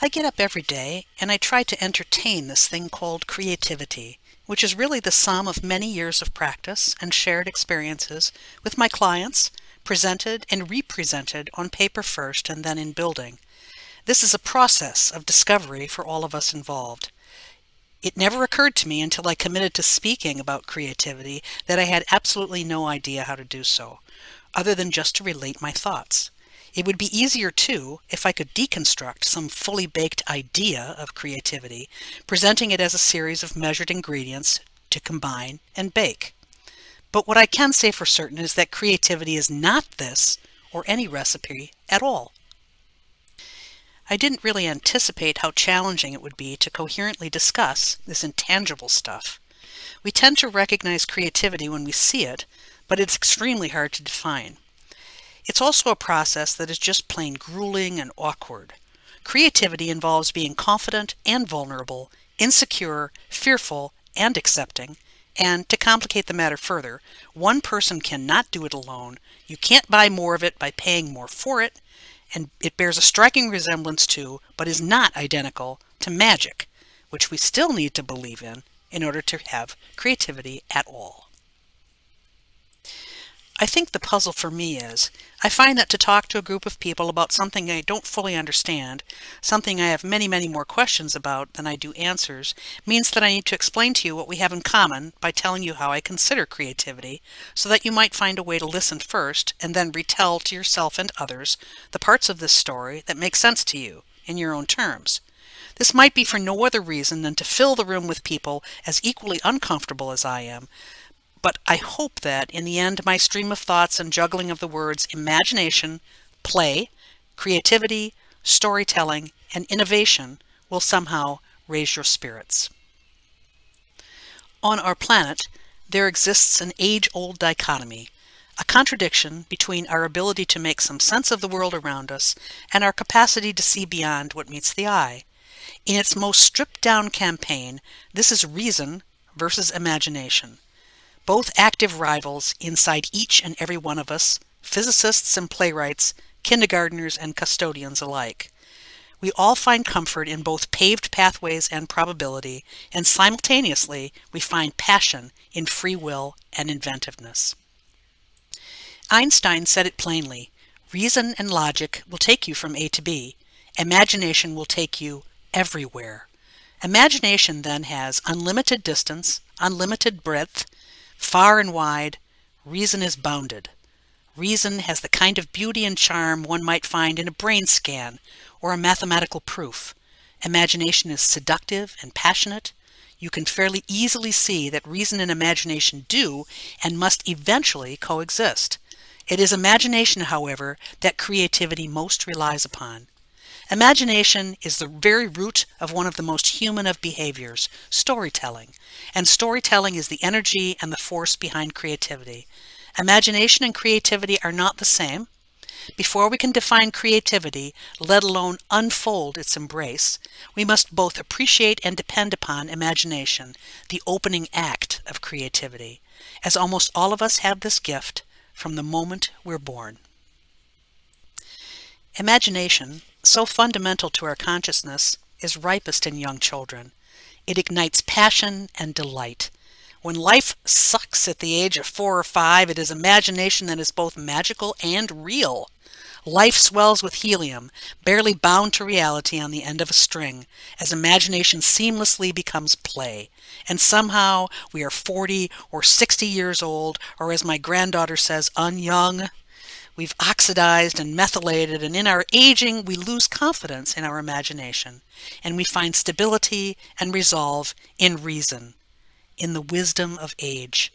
I get up every day and I try to entertain this thing called creativity, which is really the sum of many years of practice and shared experiences with my clients, presented and represented on paper first and then in building. This is a process of discovery for all of us involved. It never occurred to me until I committed to speaking about creativity that I had absolutely no idea how to do so, other than just to relate my thoughts. It would be easier too if I could deconstruct some fully baked idea of creativity, presenting it as a series of measured ingredients to combine and bake. But what I can say for certain is that creativity is not this or any recipe at all. I didn't really anticipate how challenging it would be to coherently discuss this intangible stuff. We tend to recognize creativity when we see it, but it's extremely hard to define. It's also a process that is just plain grueling and awkward. Creativity involves being confident and vulnerable, insecure, fearful, and accepting. And to complicate the matter further, one person cannot do it alone. You can't buy more of it by paying more for it, and it bears a striking resemblance to, but is not identical to, magic, which we still need to believe in order to have creativity at all. I think the puzzle for me is, I find that to talk to a group of people about something I don't fully understand, something I have many, many more questions about than I do answers, means that I need to explain to you what we have in common by telling you how I consider creativity, so that you might find a way to listen first and then retell to yourself and others the parts of this story that make sense to you in your own terms. This might be for no other reason than to fill the room with people as equally uncomfortable as I am, but I hope that, in the end, my stream of thoughts and juggling of the words imagination, play, creativity, storytelling, and innovation will somehow raise your spirits. On our planet, there exists an age-old dichotomy, a contradiction between our ability to make some sense of the world around us and our capacity to see beyond what meets the eye. In its most stripped-down campaign, this is reason versus imagination. Both active rivals inside each and every one of us, physicists and playwrights, kindergartners and custodians alike. We all find comfort in both paved pathways and probability, and simultaneously we find passion in free will and inventiveness. Einstein said it plainly, reason and logic will take you from A to B. Imagination will take you everywhere. Imagination then has unlimited distance, unlimited breadth, far and wide. Reason is bounded. Reason has the kind of beauty and charm one might find in a brain scan or a mathematical proof. Imagination is seductive and passionate. You can fairly easily see that reason and imagination do and must eventually coexist. It is imagination, however, that creativity most relies upon. Imagination is the very root of one of the most human of behaviors, storytelling, and storytelling is the energy and the force behind creativity. Imagination and creativity are not the same. Before we can define creativity, let alone unfold its embrace, we must both appreciate and depend upon imagination, the opening act of creativity, as almost all of us have this gift from the moment we're born. Imagination, so fundamental to our consciousness, is ripest in young children. It ignites passion and delight. When life sucks at the age of 4 or 5, it is imagination that is both magical and real. Life swells with helium, barely bound to reality on the end of a string, as imagination seamlessly becomes play. And somehow we are 40 or 60 years old, or as my granddaughter says, unyoung. We've oxidized and methylated, and in our aging, we lose confidence in our imagination, and we find stability and resolve in reason, in the wisdom of age.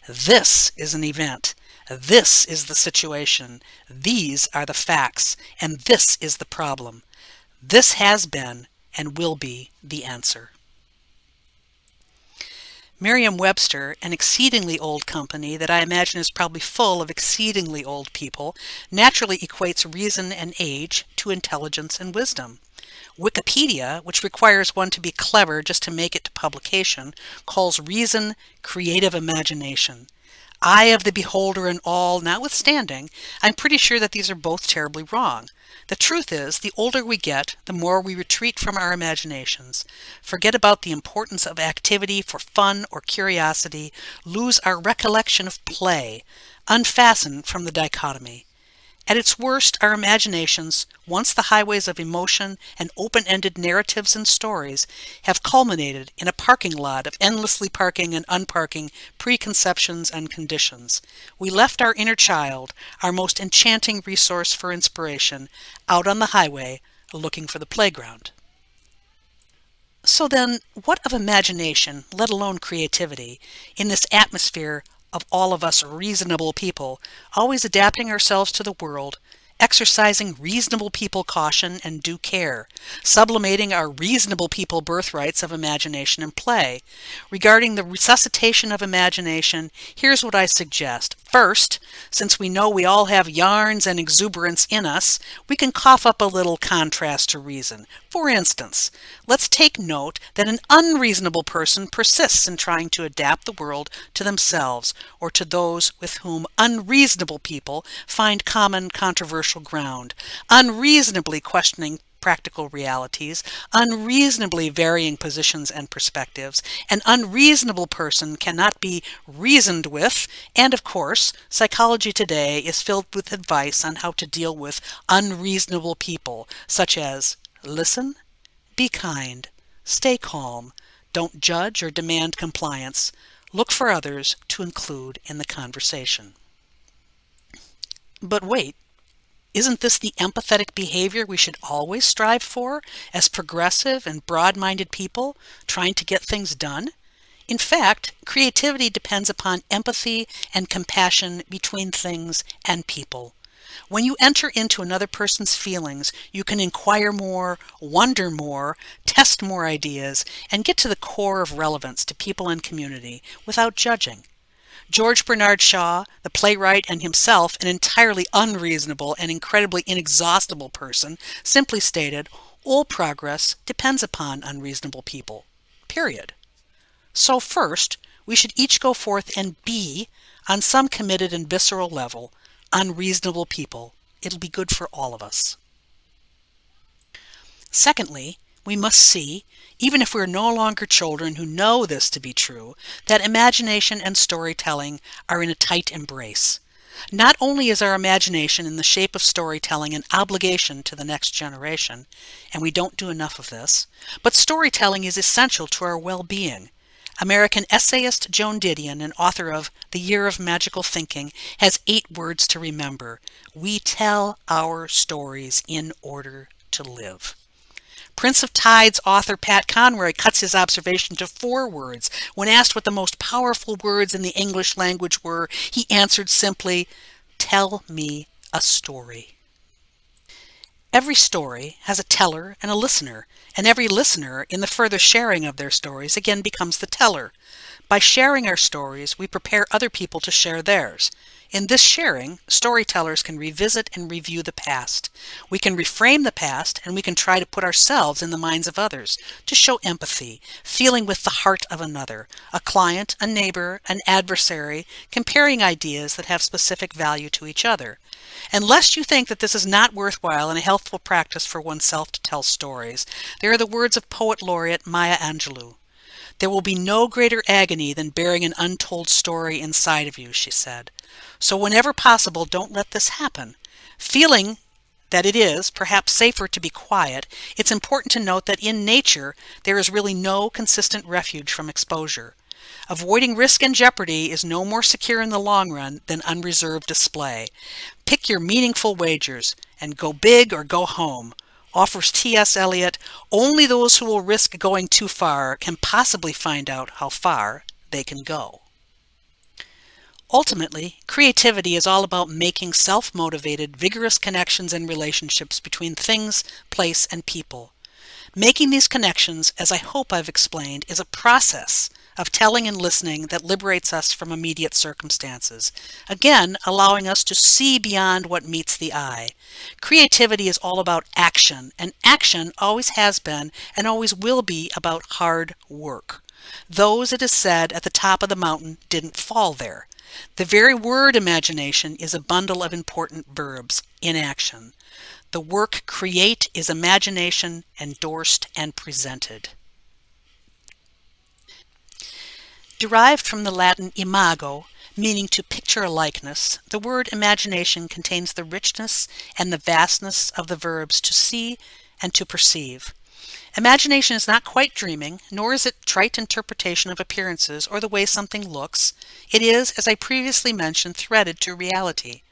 This is an event. This is the situation. These are the facts, and this is the problem. This has been and will be the answer. Merriam-Webster, an exceedingly old company that I imagine is probably full of exceedingly old people, naturally equates reason and age to intelligence and wisdom. Wikipedia, which requires one to be clever just to make it to publication, calls reason creative imagination. Eye of the beholder and all notwithstanding, I'm pretty sure that these are both terribly wrong. The truth is, the older we get, the more we retreat from our imaginations, forget about the importance of activity for fun or curiosity, lose our recollection of play, unfasten from the dichotomy. At its worst, our imaginations, once the highways of emotion and open-ended narratives and stories, have culminated in a parking lot of endlessly parking and unparking preconceptions and conditions. We left our inner child, our most enchanting resource for inspiration, out on the highway looking for the playground. So then, what of imagination, let alone creativity, in this atmosphere of all of us reasonable people, always adapting ourselves to the world, exercising reasonable people caution and due care, sublimating our reasonable people birthrights of imagination and play? Regarding the resuscitation of imagination, here's what I suggest. First, since we know we all have yarns and exuberance in us, we can cough up a little contrast to reason. For instance, let's take note that an unreasonable person persists in trying to adapt the world to themselves or to those with whom unreasonable people find common controversial ground, unreasonably questioning practical realities, unreasonably varying positions and perspectives. An unreasonable person cannot be reasoned with, and of course, psychology today is filled with advice on how to deal with unreasonable people, such as listen, be kind, stay calm, don't judge or demand compliance, look for others to include in the conversation. But wait, isn't this the empathetic behavior we should always strive for as progressive and broad-minded people trying to get things done? In fact, creativity depends upon empathy and compassion between things and people. When you enter into another person's feelings, you can inquire more, wonder more, test more ideas, and get to the core of relevance to people and community without judging. George Bernard Shaw, the playwright and himself an entirely unreasonable and incredibly inexhaustible person, simply stated, "All progress depends upon unreasonable people." Period. So first, we should each go forth and be, on some committed and visceral level, unreasonable people. It'll be good for all of us. Secondly, we must see, even if we're no longer children who know this to be true, that imagination and storytelling are in a tight embrace. Not only is our imagination in the shape of storytelling an obligation to the next generation, and we don't do enough of this, but storytelling is essential to our well-being. American essayist Joan Didion, and author of The Year of Magical Thinking, has 8 words to remember. We tell our stories in order to live. Prince of Tides author Pat Conroy cuts his observation to 4 words. When asked what the most powerful words in the English language were, he answered simply, "Tell me a story." Every story has a teller and a listener, and every listener, in the further sharing of their stories, again becomes the teller. By sharing our stories, we prepare other people to share theirs. In this sharing, storytellers can revisit and review the past. We can reframe the past, and we can try to put ourselves in the minds of others, to show empathy, feeling with the heart of another, a client, a neighbor, an adversary, comparing ideas that have specific value to each other. And lest you think that this is not worthwhile and a healthful practice for oneself to tell stories, there are the words of poet laureate Maya Angelou. "There will be no greater agony than bearing an untold story inside of you," she said. So whenever possible, don't let this happen. Feeling that it is perhaps safer to be quiet, it's important to note that in nature, there is really no consistent refuge from exposure. Avoiding risk and jeopardy is no more secure in the long run than unreserved display. Pick your meaningful wagers and go big or go home. Offers T.S. Eliot, only those who will risk going too far can possibly find out how far they can go. Ultimately, creativity is all about making self-motivated, vigorous connections and relationships between things, place, and people. Making these connections, as I hope I've explained, is a process of telling and listening that liberates us from immediate circumstances, again allowing us to see beyond what meets the eye. Creativity is all about action, and action always has been and always will be about hard work. Those, it is said, at the top of the mountain didn't fall there. The very word imagination is a bundle of important verbs. in action. The work create is imagination endorsed and presented. Derived from the Latin imago, meaning to picture a likeness, the word imagination contains the richness and the vastness of the verbs to see and to perceive. Imagination is not quite dreaming, nor is it trite interpretation of appearances or the way something looks. It is, as I previously mentioned, threaded to reality.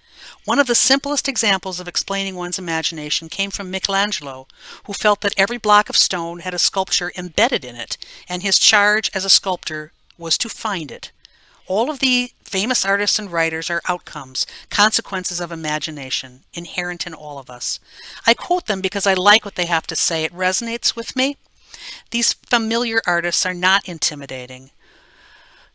One of the simplest examples of explaining one's imagination came from Michelangelo, who felt that every block of stone had a sculpture embedded in it, and his charge as a sculptor was to find it. All of the famous artists and writers are outcomes, consequences of imagination, inherent in all of us. I quote them because I like what they have to say. It resonates with me. These familiar artists are not intimidating,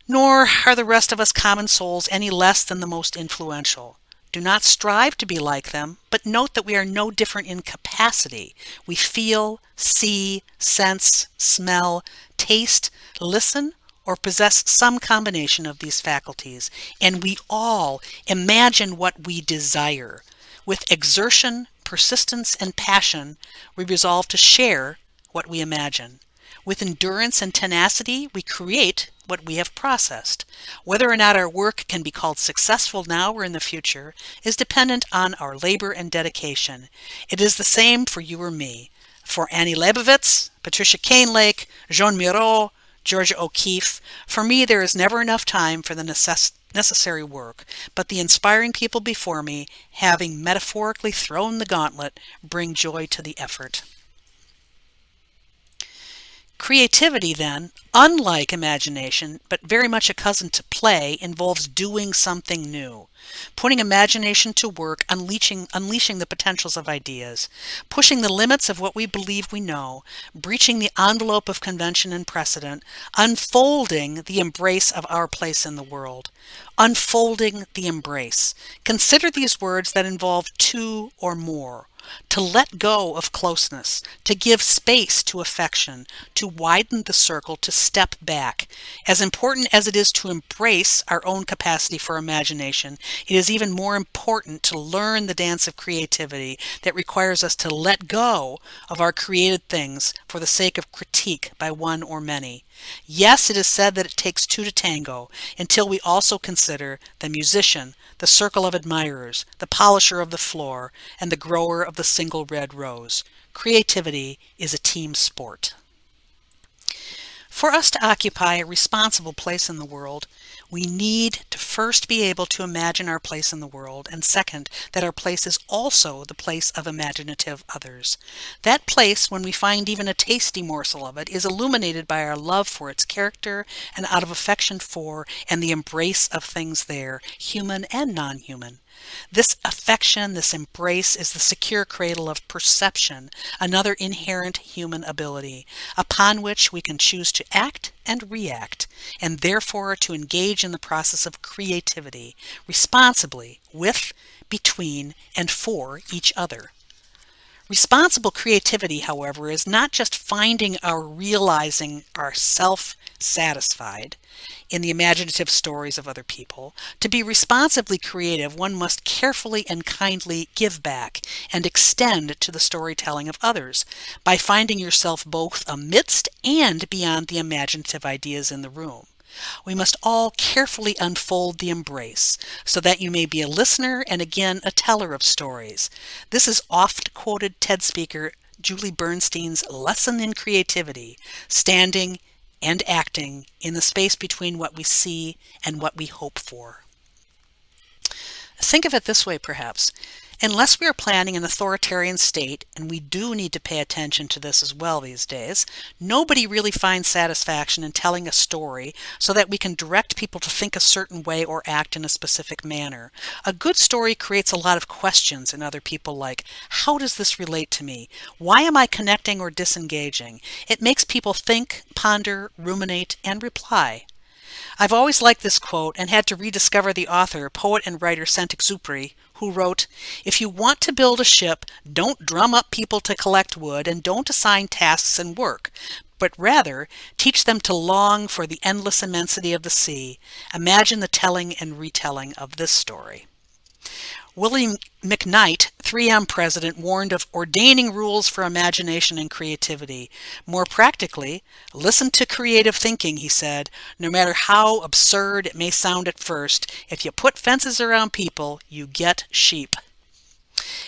nor are the rest of us common souls any less than the most influential. Do not strive to be like them, but note that we are no different in capacity. We feel, see, sense, smell, taste, listen, or possess some combination of these faculties, and we all imagine what we desire. With exertion, persistence, and passion, we resolve to share what we imagine. With endurance and tenacity, we create what we have processed. Whether or not our work can be called successful now or in the future is dependent on our labor and dedication. It is the same for you or me. For Annie Leibovitz, Patricia Kahnlake, Joan Miro, Georgia O'Keeffe, for me there is never enough time for the necessary work, but the inspiring people before me, having metaphorically thrown the gauntlet, bring joy to the effort. Creativity, then, unlike imagination, but very much a cousin to play, involves doing something new, putting imagination to work, unleashing the potentials of ideas, pushing the limits of what we believe we know, breaching the envelope of convention and precedent, unfolding the embrace of our place in the world. Unfolding the embrace. Consider these words that involve two or more. To let go of closeness, to give space to affection, to widen the circle, to step back. As important as it is to embrace our own capacity for imagination, it is even more important to learn the dance of creativity that requires us to let go of our created things for the sake of critique by one or many. Yes, it is said that it takes two to tango, until we also consider the musician, the circle of admirers, the polisher of the floor, and the grower of the single red rose. Creativity is a team sport. For us to occupy a responsible place in the world, we need to first be able to imagine our place in the world, and second, that our place is also the place of imaginative others. That place, when we find even a tasty morsel of it, is illuminated by our love for its character and out of affection for and the embrace of things there, human and non-human. This affection, this embrace, is the secure cradle of perception, another inherent human ability, upon which we can choose to act and react, and therefore to engage in the process of creativity, responsibly, with, between, and for each other. Responsible creativity, however, is not just finding or realizing ourself satisfied in the imaginative stories of other people. To be responsibly creative, one must carefully and kindly give back and extend to the storytelling of others by finding yourself both amidst and beyond the imaginative ideas in the room. We must all carefully unfold the embrace so that you may be a listener and again a teller of stories. This is oft-quoted TED speaker Julie Bernstein's lesson in creativity, standing and acting in the space between what we see and what we hope for. Think of it this way, perhaps. Unless we are planning an authoritarian state, and we do need to pay attention to this as well these days, nobody really finds satisfaction in telling a story so that we can direct people to think a certain way or act in a specific manner. A good story creates a lot of questions in other people, like, how does this relate to me? Why am I connecting or disengaging? It makes people think, ponder, ruminate, and reply. I've always liked this quote and had to rediscover the author, poet and writer Saint-Exupéry, who wrote, "If you want to build a ship, don't drum up people to collect wood and don't assign tasks and work, but rather teach them to long for the endless immensity of the sea. Imagine the telling and retelling of this story." William McKnight, 3M president, warned of ordaining rules for imagination and creativity. More practically, listen to creative thinking, he said. No matter how absurd it may sound at first, if you put fences around people, you get sheep.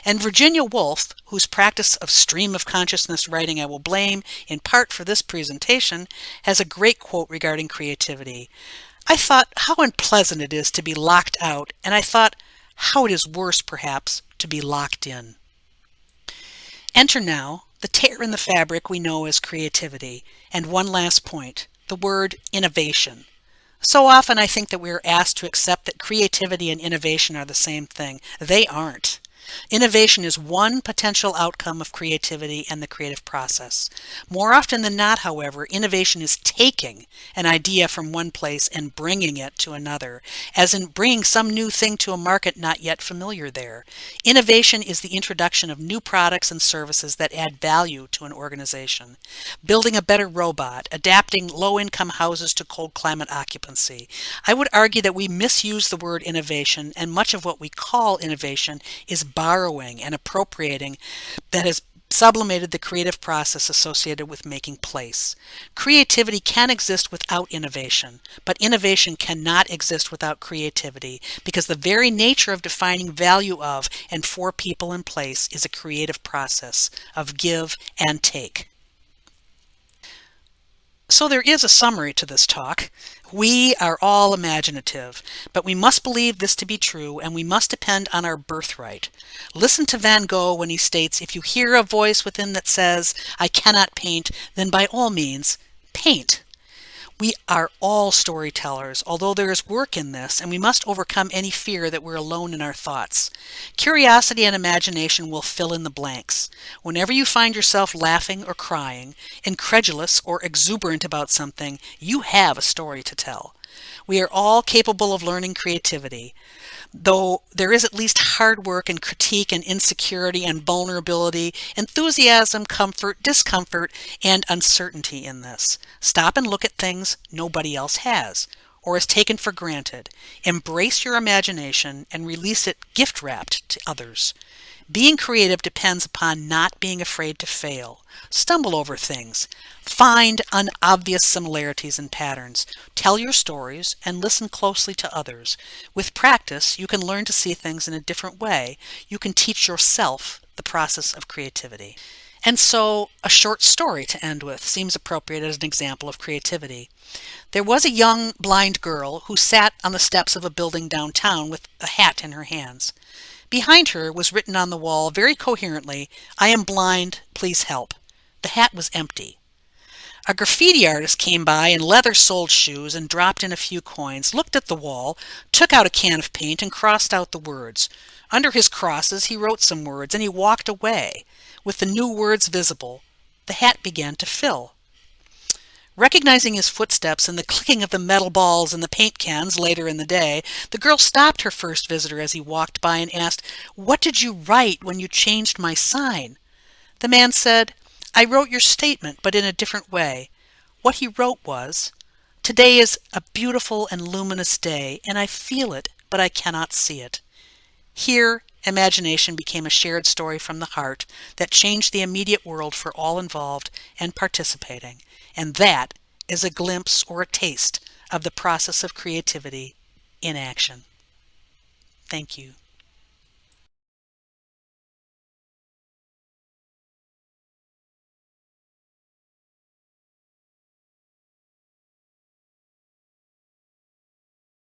And Virginia Woolf, whose practice of stream of consciousness writing I will blame in part for this presentation, has a great quote regarding creativity. I thought how unpleasant it is to be locked out, and I thought how it is worse, perhaps, to be locked in. Enter now the tear in the fabric we know as creativity. And one last point, the word innovation. So often I think that we are asked to accept that creativity and innovation are the same thing. They aren't. Innovation is one potential outcome of creativity and the creative process. More often than not, however, innovation is taking an idea from one place and bringing it to another, as in bringing some new thing to a market not yet familiar there. Innovation is the introduction of new products and services that add value to an organization. Building a better robot, adapting low-income houses to cold climate occupancy. I would argue that we misuse the word innovation, and much of what we call innovation is borrowing and appropriating that has sublimated the creative process associated with making place. Creativity can exist without innovation, but innovation cannot exist without creativity because the very nature of defining value of and for people and place is a creative process of give and take. So there is a summary to this talk. We are all imaginative, but we must believe this to be true, and we must depend on our birthright. Listen to Van Gogh when he states, if you hear a voice within that says, I cannot paint, then by all means, paint. We are all storytellers, although there is work in this, and we must overcome any fear that we're alone in our thoughts. Curiosity and imagination will fill in the blanks. Whenever you find yourself laughing or crying, incredulous or exuberant about something, you have a story to tell. We are all capable of learning creativity, though there is at least hard work and critique and insecurity and vulnerability, enthusiasm, comfort, discomfort, and uncertainty in this. Stop and look at things nobody else has or is taken for granted. Embrace your imagination and release it gift-wrapped to others. Being creative depends upon not being afraid to fail. Stumble over things. Find unobvious similarities and patterns. Tell your stories and listen closely to others. With practice, you can learn to see things in a different way. You can teach yourself the process of creativity. And so, a short story to end with seems appropriate as an example of creativity. There was a young blind girl who sat on the steps of a building downtown with a hat in her hands. Behind her was written on the wall very coherently, I am blind, please help. The hat was empty. A graffiti artist came by in leather-soled shoes and dropped in a few coins, looked at the wall, took out a can of paint and crossed out the words. Under his crosses he wrote some words and he walked away. With the new words visible, the hat began to fill. Recognizing his footsteps and the clicking of the metal balls in the paint cans later in the day, the girl stopped her first visitor as he walked by and asked, What did you write when you changed my sign? The man said, I wrote your statement, but in a different way. What he wrote was, Today is a beautiful and luminous day, and I feel it, but I cannot see it. Here, imagination became a shared story from the heart that changed the immediate world for all involved and participating. And that is a glimpse or a taste of the process of creativity in action. Thank you.